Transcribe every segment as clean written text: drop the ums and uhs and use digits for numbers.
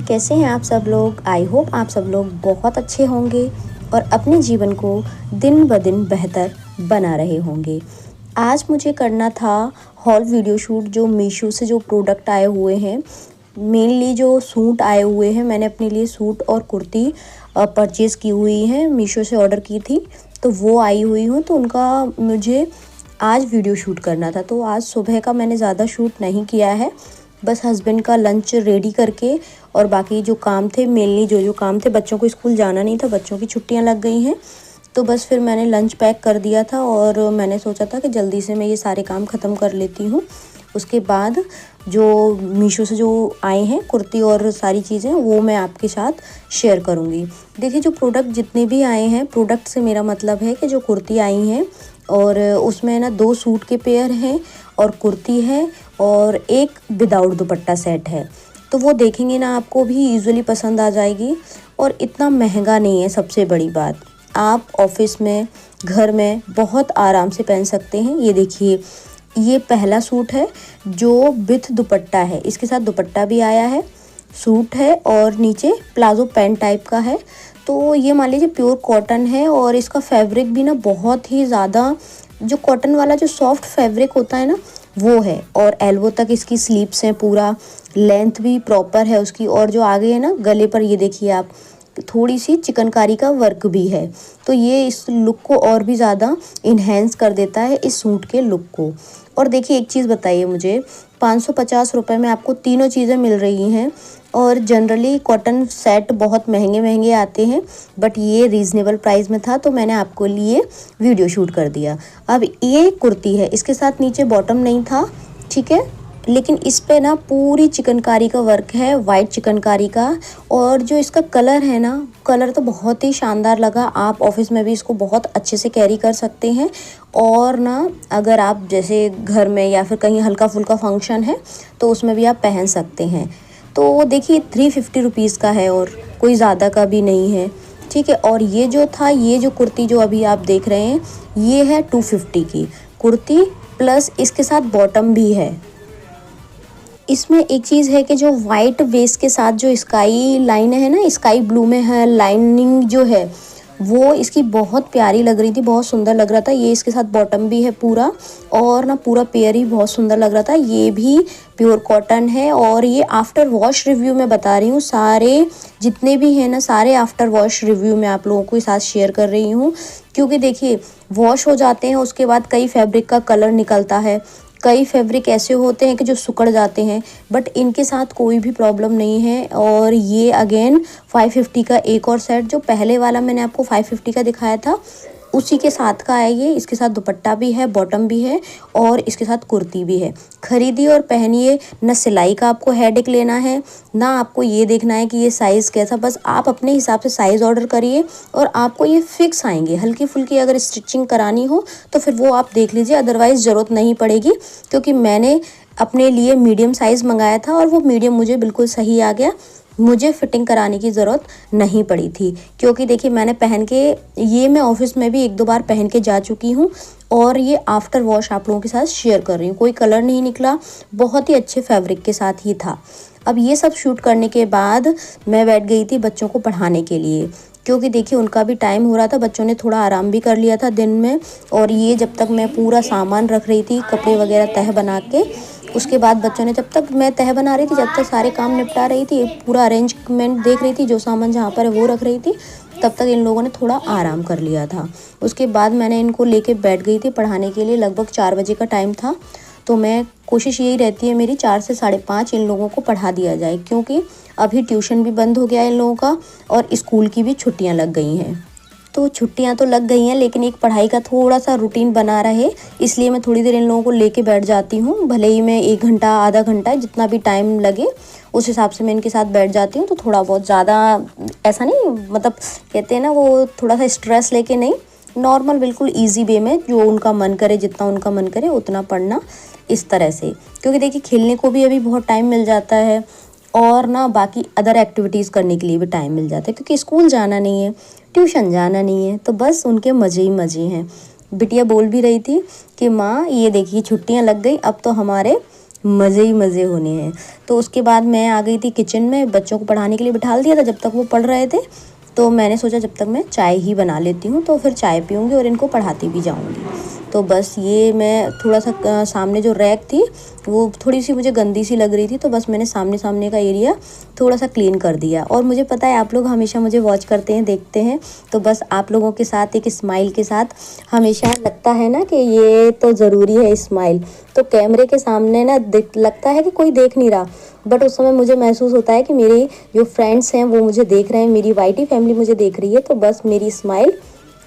कैसे हैं आप सब लोग। आई होप आप सब लोग बहुत अच्छे होंगे और अपने जीवन को दिन ब दिन बेहतर बना रहे होंगे। आज मुझे करना था हॉल वीडियो शूट। जो मीशो से जो प्रोडक्ट आए हुए हैं, मेनली जो सूट आए हुए हैं, मैंने अपने लिए सूट और कुर्ती परचेज़ की हुई हैं, मीशो से ऑर्डर की थी, तो वो आई हुई हूँ। तो उनका मुझे आज वीडियो शूट करना था। तो आज सुबह का मैंने ज़्यादा शूट नहीं किया है, बस हस्बैंड का लंच रेडी करके और बाकी जो काम थे, मेनली जो काम थे, बच्चों को स्कूल जाना नहीं था, बच्चों की छुट्टियां लग गई हैं, तो बस फिर मैंने लंच पैक कर दिया था और मैंने सोचा था कि जल्दी से मैं ये सारे काम ख़त्म कर लेती हूँ। उसके बाद जो मीशो से जो आए हैं कुर्ती और सारी चीज़ें, वो मैं आपके साथ शेयर करूँगी। देखिए, जो प्रोडक्ट जितने भी आए हैं, प्रोडक्ट से मेरा मतलब है कि जो कुर्ती आई हैं और उसमें ना 2 सूट के पेयर हैं और कुर्ती है और एक विदाउट दुपट्टा सेट है। तो वो देखेंगे ना, आपको भी यूजुअली पसंद आ जाएगी और इतना महंगा नहीं है। सबसे बड़ी बात, आप ऑफिस में, घर में बहुत आराम से पहन सकते हैं। ये देखिए, ये पहला सूट है जो विथ दुपट्टा है, इसके साथ दुपट्टा भी आया है, सूट है और नीचे प्लाजो पैंट टाइप का है। तो ये मान लीजिए प्योर कॉटन है और इसका फैब्रिक भी ना बहुत ही ज़्यादा, जो कॉटन वाला जो सॉफ्ट फैब्रिक होता है ना, वो है। और एल्बो तक इसकी स्लीव्स हैं, पूरा लेंथ भी प्रॉपर है उसकी। और जो आगे है ना गले पर, ये देखिए आप, थोड़ी सी चिकनकारी का वर्क भी है। तो ये इस लुक को और भी ज़्यादा इन्हेंस कर देता है, इस सूट के लुक को। और देखिए, एक चीज़ बताइए मुझे, 550 रुपये में आपको तीनों चीज़ें मिल रही हैं। और जनरली कॉटन सेट बहुत महंगे महंगे आते हैं, बट ये रीज़नेबल प्राइस में था, तो मैंने आपको लिए वीडियो शूट कर दिया। अब ये कुर्ती है, इसके साथ नीचे बॉटम नहीं था, ठीक है, लेकिन इस पे ना पूरी चिकनकारी का वर्क है, वाइट चिकनकारी का। और जो इसका कलर है ना, कलर तो बहुत ही शानदार लगा। आप ऑफिस में भी इसको बहुत अच्छे से कैरी कर सकते हैं। और ना, अगर आप जैसे घर में या फिर कहीं हल्का फुल्का फंक्शन है तो उसमें भी आप पहन सकते हैं। तो देखिए, 350 रुपीज़ का है और कोई ज़्यादा का भी नहीं है, ठीक है। और ये जो था, ये जो कुर्ती जो अभी आप देख रहे हैं, ये है 250 की कुर्ती, प्लस इसके साथ बॉटम भी है। इसमें एक चीज़ है कि जो वाइट वेस्ट के साथ जो स्काई लाइन है ना, स्काई ब्लू में है लाइनिंग जो है, वो इसकी बहुत प्यारी लग रही थी, बहुत सुंदर लग रहा था। ये इसके साथ बॉटम भी है पूरा, और ना पूरा पेयर ही बहुत सुंदर लग रहा था। ये भी प्योर कॉटन है और ये आफ्टर वॉश रिव्यू में बता रही हूँ। सारे जितने भी हैं ना, सारे आफ्टर वॉश रिव्यू में आप लोगों के साथ शेयर कर रही हूँ। क्योंकि देखिए, वॉश हो जाते हैं, उसके बाद कई फैब्रिक का कलर निकलता है, कई फैब्रिक ऐसे होते हैं कि जो सिकुड़ जाते हैं, बट इनके साथ कोई भी प्रॉब्लम नहीं है। और ये अगेन 550 का एक और सेट, जो पहले वाला मैंने आपको 550 का दिखाया था, उसी के साथ का है ये। इसके साथ दुपट्टा भी है, बॉटम भी है और इसके साथ कुर्ती भी है। खरीदिए और पहनिए। ना सिलाई का आपको हेडेक लेना है, ना आपको ये देखना है कि ये साइज़ कैसा, बस आप अपने हिसाब से साइज़ ऑर्डर करिए और आपको ये फिक्स आएंगे। हल्की फुल्की अगर स्टिचिंग करानी हो तो फिर वो आप देख लीजिए, अदरवाइज़ ज़रूरत नहीं पड़ेगी। क्योंकि मैंने अपने लिए मीडियम साइज़ मंगाया था और वो मीडियम मुझे बिल्कुल सही आ गया। मुझे फिटिंग कराने की ज़रूरत नहीं पड़ी थी। क्योंकि देखिए, मैंने पहन के, ये मैं ऑफिस में भी 1-2 बार पहन के जा चुकी हूँ और ये आफ्टर वॉश आप लोगों के साथ शेयर कर रही हूँ। कोई कलर नहीं निकला, बहुत ही अच्छे फैब्रिक के साथ ही था। अब ये सब शूट करने के बाद मैं बैठ गई थी बच्चों को पढ़ाने के लिए, क्योंकि देखिए उनका भी टाइम हो रहा था। बच्चों ने थोड़ा आराम भी कर लिया था दिन में। और ये जब तक मैं पूरा सामान रख रही थी, कपड़े वगैरह तह बना के, उसके बाद बच्चों ने, जब तक मैं तह बना रही थी, जब तक सारे काम निपटा रही थी, पूरा अरेंजमेंट देख रही थी, जो सामान जहाँ पर है वो रख रही थी, तब तक इन लोगों ने थोड़ा आराम कर लिया था। उसके बाद मैंने इनको लेके बैठ गई थी पढ़ाने के लिए। लगभग 4 बजे का टाइम था। तो मैं, कोशिश यही रहती है मेरी, 4 से 5:30 इन लोगों को पढ़ा दिया जाए, क्योंकि अभी ट्यूशन भी बंद हो गया है इन लोगों का और स्कूल की भी छुट्टियां लग गई हैं। तो छुट्टियां तो लग गई हैं, लेकिन एक पढ़ाई का थोड़ा सा रूटीन बना रहे, इसलिए मैं थोड़ी देर इन लोगों को लेके बैठ जाती हूँ। भले ही मैं 1 घंटा, आधा घंटा, जितना भी टाइम लगे उस हिसाब से मैं इनके साथ बैठ जाती हूँ। तो थोड़ा बहुत, ज़्यादा ऐसा नहीं, मतलब कहते हैं ना, वो थोड़ा सा स्ट्रेस लेके नहीं, नॉर्मल बिल्कुल ईजी वे में, जो उनका मन करे, जितना उनका मन करे उतना पढ़ना, इस तरह से। क्योंकि देखिए, खेलने को भी अभी बहुत टाइम मिल जाता है और ना बाकी अदर एक्टिविटीज़ करने के लिए भी टाइम मिल जाता है, क्योंकि स्कूल जाना नहीं है, ट्यूशन जाना नहीं है, तो बस उनके मज़े ही मज़े हैं। बिटिया बोल भी रही थी कि माँ, ये देखिए छुट्टियां लग गई, अब तो हमारे मज़े ही मज़े होने हैं। तो उसके बाद मैं आ गई थी किचन में, बच्चों को पढ़ाने के लिए बिठा दिया था जब तक वो पढ़ रहे थे। तो मैंने सोचा जब तक मैं चाय ही बना लेती हूँ, तो फिर चाय पीऊँगी और इनको पढ़ाती भी जाऊँगी। तो बस ये मैं थोड़ा सा सामने जो रैक थी वो थोड़ी सी मुझे गंदी सी लग रही थी, तो बस मैंने सामने सामने का एरिया थोड़ा सा क्लीन कर दिया। और मुझे पता है आप लोग हमेशा मुझे वॉच करते हैं, देखते हैं, तो बस आप लोगों के साथ एक स्माइल के साथ हमेशा लगता है ना कि ये तो ज़रूरी है स्माइल। तो कैमरे के सामने ना लगता है कि कोई देख नहीं रहा, बट उस समय मुझे महसूस होता है कि मेरे जो फ्रेंड्स हैं वो मुझे देख रहे हैं, मेरी वाइटी फैमिली मुझे देख रही है, तो बस मेरी स्माइल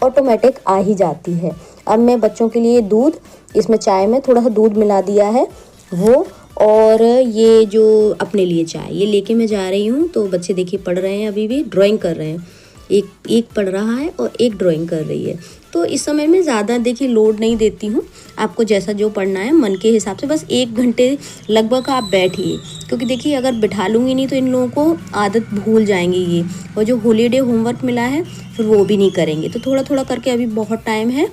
ऑटोमेटिक आ ही जाती है। अब मैं बच्चों के लिए दूध, इसमें चाय में थोड़ा सा दूध मिला दिया है वो, और ये जो अपने लिए चाय ये लेके मैं जा रही हूँ। तो बच्चे देखिए पढ़ रहे हैं, अभी भी ड्राइंग कर रहे हैं, एक पढ़ रहा है और एक ड्राइंग कर रही है। तो इस समय में ज़्यादा देखिए लोड नहीं देती हूँ, आपको जैसा जो पढ़ना है मन के हिसाब से बस 1 घंटे लगभग आप बैठिए, क्योंकि देखिए अगर बिठा लूँगी नहीं तो इन लोगों को आदत भूल जाएंगे ये, और जो हॉलीडे होमवर्क मिला है फिर वो भी नहीं करेंगे। तो थोड़ा थोड़ा करके, अभी बहुत टाइम है,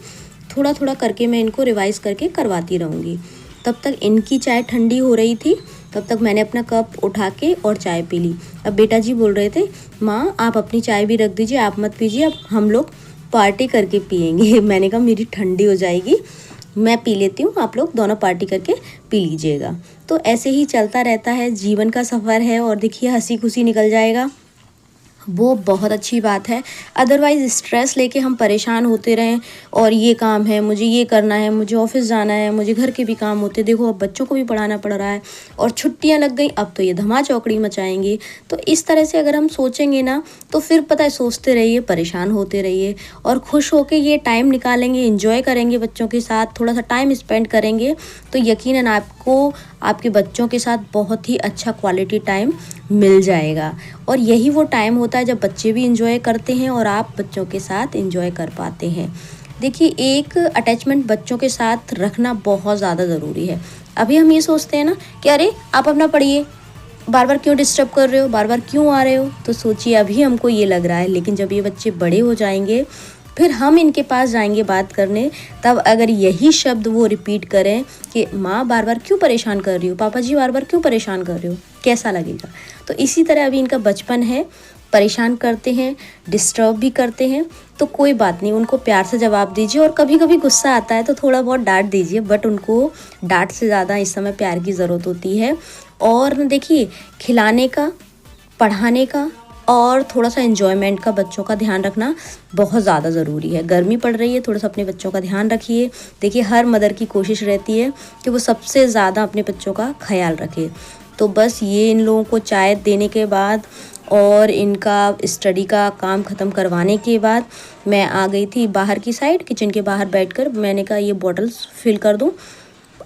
थोड़ा थोड़ा करके मैं इनको रिवाइज़ करके करवाती रहूँगी। तब तक इनकी चाय ठंडी हो रही थी, तब तक मैंने अपना कप उठा के और चाय पी ली। अब बेटा जी बोल रहे थे माँ आप अपनी चाय भी रख दीजिए, आप मत पीजिए, अब हम लोग पार्टी करके पियेंगे। मैंने कहा मेरी ठंडी हो जाएगी, मैं पी लेती हूँ, आप लोग दोनों पार्टी करके पी लीजिएगा। तो ऐसे ही चलता रहता है, जीवन का सफ़र है, और देखिए हंसी खुशी निकल जाएगा, वो बहुत अच्छी बात है। अदरवाइज़ स्ट्रेस लेके हम परेशान होते रहें, और ये काम है, मुझे ये करना है, मुझे ऑफिस जाना है, मुझे घर के भी काम होते, देखो अब बच्चों को भी पढ़ाना पड़ रहा है, और छुट्टियां लग गई, अब तो ये धमा चौकड़ी मचाएंगे। तो इस तरह से अगर हम सोचेंगे ना, तो फिर पता है सोचते रहिए, परेशान होते रहिए, और खुश होके ये टाइम निकालेंगे, इंजॉय करेंगे, बच्चों के साथ थोड़ा सा टाइम स्पेंड करेंगे, तो यकीनन आपको आपके बच्चों के साथ बहुत ही अच्छा क्वालिटी टाइम मिल जाएगा। और यही वो टाइम होता है जब बच्चे भी इंजॉय करते हैं और आप बच्चों के साथ इंजॉय कर पाते हैं। देखिए एक अटैचमेंट बच्चों के साथ रखना बहुत ज़्यादा ज़रूरी है। अभी हम ये सोचते हैं ना कि अरे आप अपना पढ़िए, बार बार क्यों डिस्टर्ब कर रहे हो, बार बार क्यों आ रहे हो, तो सोचिए अभी हमको ये लग रहा है, लेकिन जब ये बच्चे बड़े हो जाएंगे फिर हम इनके पास जाएंगे बात करने, तब अगर यही शब्द वो रिपीट करें कि माँ बार बार क्यों परेशान कर रही हो, पापा जी बार बार क्यों परेशान कर रहे हो, कैसा लगेगा। तो इसी तरह अभी इनका बचपन है, परेशान करते हैं, डिस्टर्ब भी करते हैं, तो कोई बात नहीं, उनको प्यार से जवाब दीजिए, और कभी कभी गुस्सा आता है तो थोड़ा बहुत डांट दीजिए, बट उनको डांट से ज़्यादा इस समय प्यार की ज़रूरत होती है। और देखिए खिलाने का, पढ़ाने का और थोड़ा सा एंजॉयमेंट का बच्चों का ध्यान रखना बहुत ज़्यादा ज़रूरी है। गर्मी पड़ रही है, थोड़ा सा अपने बच्चों का ध्यान रखिए। देखिए हर मदर की कोशिश रहती है कि वो सबसे ज़्यादा अपने बच्चों का ख्याल रखे। तो बस ये इन लोगों को चाय देने के बाद और इनका स्टडी का काम ख़त्म करवाने के बाद मैं आ गई थी बाहर की साइड, किचन के बाहर बैठकर मैंने कहा ये बॉटल्स फिल कर दूँ।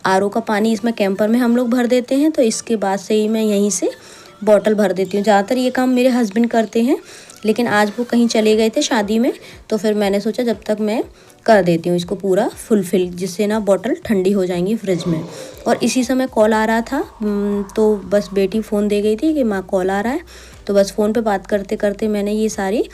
आरओ का पानी इसमें कैंपर में हम लोग भर देते हैं, तो इसके बाद से ही मैं यहीं से बॉटल भर देती हूँ। ज़्यादातर ये काम मेरे हस्बैंड करते हैं, लेकिन आज वो कहीं चले गए थे शादी में, तो फिर मैंने सोचा जब तक मैं कर देती हूँ इसको पूरा फुलफिल, जिससे ना बॉटल ठंडी हो जाएंगी फ्रिज में। और इसी समय कॉल आ रहा था, तो बस बेटी फ़ोन दे गई थी कि माँ कॉल आ रहा है, तो बस फ़ोन पे बात करते करते मैंने ये सारी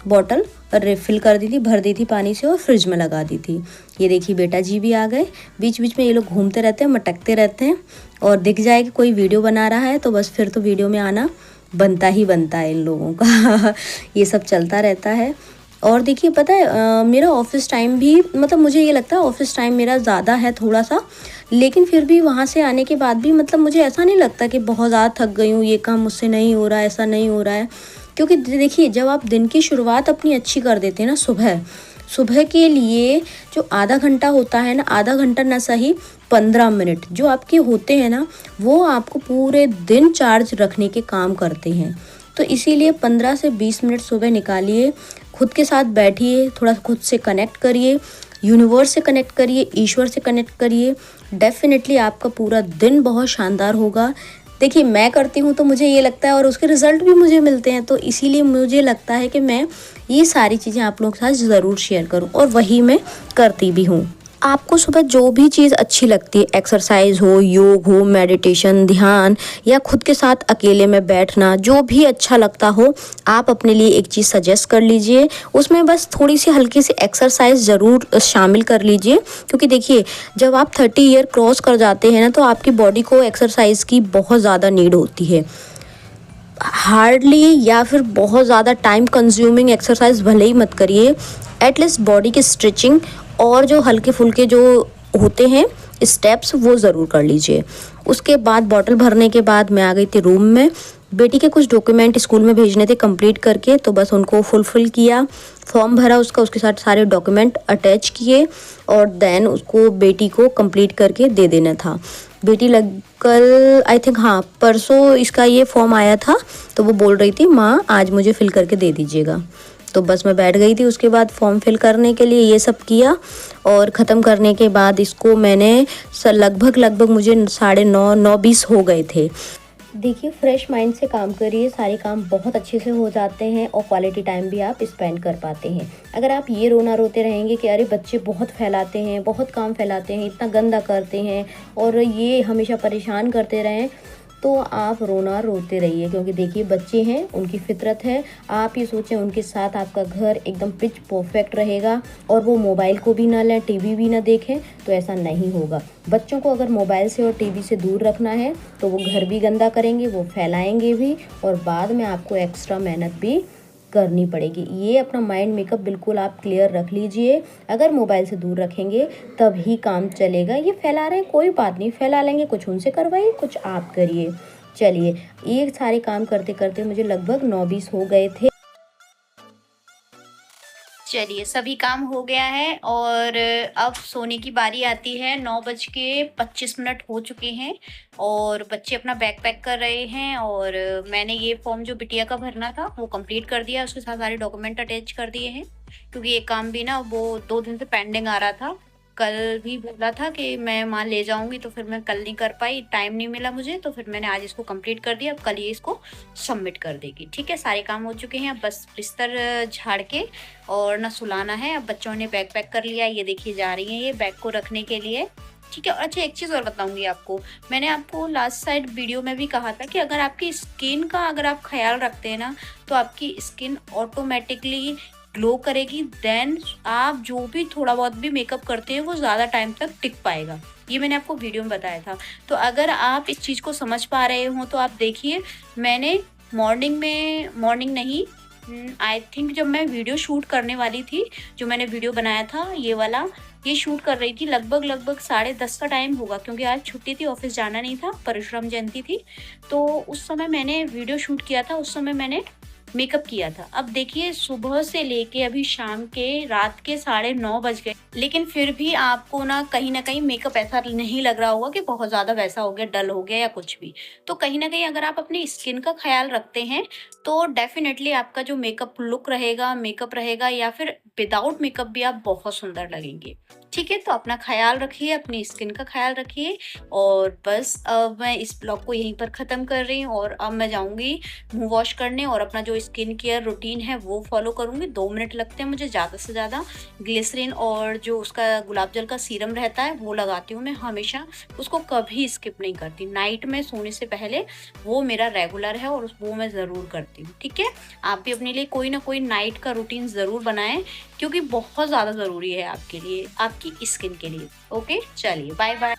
बॉटल रिफ़िल कर दी थी, भर दी थी पानी से और फ्रिज में लगा दी थी। ये देखिए बेटा जी भी आ गए, बीच बीच में ये लोग घूमते रहते हैं, मटकते रहते हैं, और दिख जाए कि कोई वीडियो बना रहा है तो बस फिर तो वीडियो में आना बनता ही बनता है इन लोगों का। ये सब चलता रहता है। और देखिए पता है मेरा ऑफिस टाइम भी, मतलब मुझे ये लगता है ऑफिस टाइम मेरा ज़्यादा है थोड़ा सा, लेकिन फिर भी वहाँ से आने के बाद भी मतलब मुझे ऐसा नहीं लगता कि बहुत ज़्यादा थक गई हूँ, ये काम मुझसे नहीं हो रहा है, ऐसा नहीं हो रहा है। क्योंकि देखिए जब आप दिन की शुरुआत अपनी अच्छी कर देते हैं ना, सुबह के लिए जो आधा घंटा होता है ना, आधा घंटा ना सही 15 मिनट जो आपके होते हैं ना, वो आपको पूरे दिन चार्ज रखने के काम करते हैं। तो इसीलिए 15 से 20 मिनट सुबह निकालिए, खुद के साथ बैठिए, थोड़ा खुद से कनेक्ट करिए, यूनिवर्स से कनेक्ट करिए, ईश्वर से कनेक्ट करिए। डेफिनेटली आपका पूरा दिन बहुत शानदार होगा। देखिए मैं करती हूँ तो मुझे ये लगता है, और उसके रिज़ल्ट भी मुझे मिलते हैं, तो इसीलिए मुझे लगता है कि मैं ये सारी चीज़ें आप लोगों के साथ ज़रूर शेयर करूँ, और वही मैं करती भी हूँ। आपको सुबह जो भी चीज़ अच्छी लगती है, एक्सरसाइज हो, योग हो, मेडिटेशन, ध्यान या खुद के साथ अकेले में बैठना, जो भी अच्छा लगता हो, आप अपने लिए एक चीज़ सजेस्ट कर लीजिए। उसमें बस थोड़ी सी हल्की सी एक्सरसाइज ज़रूर शामिल कर लीजिए, क्योंकि देखिए जब आप 30 ईयर क्रॉस कर जाते हैं ना, तो आपकी बॉडी को एक्सरसाइज की बहुत ज़्यादा नीड होती है। हार्डली या फिर बहुत ज़्यादा टाइम कंज्यूमिंग एक्सरसाइज भले ही मत करिए, एटलीस्ट बॉडी की स्ट्रेचिंग और जो हल्के फुल्के जो होते हैं स्टेप्स वो ज़रूर कर लीजिए। उसके बाद बॉटल भरने के बाद मैं आ गई थी रूम में। बेटी के कुछ डॉक्यूमेंट स्कूल में भेजने थे कंप्लीट करके, तो बस उनको फुलफिल किया, फॉर्म भरा उसका, उसके साथ सारे डॉक्यूमेंट अटैच किए और देन उसको बेटी को कंप्लीट करके दे देना था। बेटी कल आई थिंक हाँ परसों इसका ये फॉर्म आया था, तो वो बोल रही थी माँ आज मुझे फिल करके दे दीजिएगा। तो बस मैं बैठ गई थी उसके बाद फॉर्म फिल करने के लिए, ये सब किया और ख़त्म करने के बाद इसको मैंने लगभग मुझे 9:30 हो गए थे। देखिए फ्रेश माइंड से काम करिए, सारे काम बहुत अच्छे से हो जाते हैं और क्वालिटी टाइम भी आप स्पेंड कर पाते हैं। अगर आप ये रोना रोते रहेंगे कि अरे बच्चे बहुत फैलाते हैं, बहुत काम फैलाते हैं, इतना गंदा करते हैं और ये हमेशा परेशान करते रहें, तो आप रोना रोते रहिए, क्योंकि देखिए बच्चे हैं, उनकी फितरत है। आप ये सोचें उनके साथ आपका घर एकदम पिच परफेक्ट रहेगा और वो मोबाइल को भी ना लें, टीवी भी ना देखें, तो ऐसा नहीं होगा। बच्चों को अगर मोबाइल से और टीवी से दूर रखना है तो वो घर भी गंदा करेंगे, वो फैलाएंगे भी और बाद में आपको एक्स्ट्रा मेहनत भी करनी पड़ेगी। ये अपना माइंड मेकअप बिल्कुल आप क्लियर रख लीजिए। अगर मोबाइल से दूर रखेंगे तभी काम चलेगा। ये फैला रहे हैं कोई बात नहीं, फैला लेंगे, कुछ उनसे करवाइए, कुछ आप करिए। चलिए ये सारे काम करते करते मुझे लगभग 9:20 हो गए थे। चलिए सभी काम हो गया है और अब सोने की बारी आती है। 9:25 हो चुके हैं और बच्चे अपना बैग पैक कर रहे हैं और मैंने ये फॉर्म जो बिटिया का भरना था वो कंप्लीट कर दिया, उसके साथ सारे डॉक्यूमेंट अटैच कर दिए हैं, क्योंकि ये काम भी ना वो 2 दिन से पेंडिंग आ रहा था। कल भी बोला था कि मैं माँ ले जाऊंगी, तो फिर मैं कल नहीं कर पाई, टाइम नहीं मिला मुझे, तो फिर मैंने आज इसको कंप्लीट कर दिया। अब कल ये इसको सबमिट कर देगी। ठीक है, सारे काम हो चुके हैं, अब बस बिस्तर झाड़ के और ना सुलाना है। अब बच्चों ने बैग पैक कर लिया, ये देखिए जा रही हैं ये बैग को रखने के लिए। ठीक है, और अच्छा एक चीज़ और बताऊंगी आपको, मैंने आपको लास्ट साइड वीडियो में भी कहा था कि अगर आपकी स्किन का अगर आप ख्याल रखते हैं ना, तो आपकी स्किन ऑटोमेटिकली ग्लो करेगी। देन आप जो भी थोड़ा बहुत भी मेकअप करते हैं वो ज़्यादा टाइम तक टिक पाएगा। ये मैंने आपको वीडियो में बताया था। तो अगर आप इस चीज़ को समझ पा रहे हो तो आप देखिए, मैंने मॉर्निंग नहीं, आई थिंक जब मैं वीडियो शूट करने वाली थी, जो मैंने वीडियो बनाया था ये वाला, ये शूट कर रही थी, लगभग 10:30 का टाइम होगा, क्योंकि आज छुट्टी थी, ऑफिस जाना नहीं था, परशुराम जयंती थी। तो उस समय मैंने वीडियो शूट किया था, उस समय मैंने मेकअप किया था। अब देखिए सुबह से लेके अभी शाम के रात के 9:30 बज गए, लेकिन फिर भी आपको ना कहीं मेकअप ऐसा नहीं लग रहा होगा कि बहुत ज़्यादा वैसा हो गया, डल हो गया या कुछ भी। तो कहीं ना कहीं अगर आप अपनी स्किन का ख्याल रखते हैं तो डेफिनेटली आपका जो मेकअप लुक रहेगा, मेकअप रहेगा या फिर विदाउट मेकअप भी आप बहुत सुंदर लगेंगे। ठीक है, तो अपना ख्याल रखिए, अपनी स्किन का ख्याल रखिए। और बस अब मैं इस ब्लॉग को यहीं पर ख़त्म कर रही हूँ और अब मैं जाऊँगी मुंह वॉश करने और अपना जो स्किन केयर रूटीन है वो फॉलो करूँगी। 2 मिनट लगते हैं मुझे ज़्यादा से ज़्यादा। ग्लिसरीन और जो उसका गुलाब जल का सीरम रहता है वो लगाती हूँ मैं हमेशा, उसको कभी स्किप नहीं करती। नाइट में सोने से पहले वो मेरा रेगुलर है और वो मैं ज़रूर करती हूँ। ठीक है, आप भी अपने लिए कोई ना कोई नाइट का रूटीन ज़रूर बनाएं, क्योंकि बहुत ज़्यादा ज़रूरी है आपके लिए, आपकी स्किन के लिए। ओके, चलिए बाय बाय।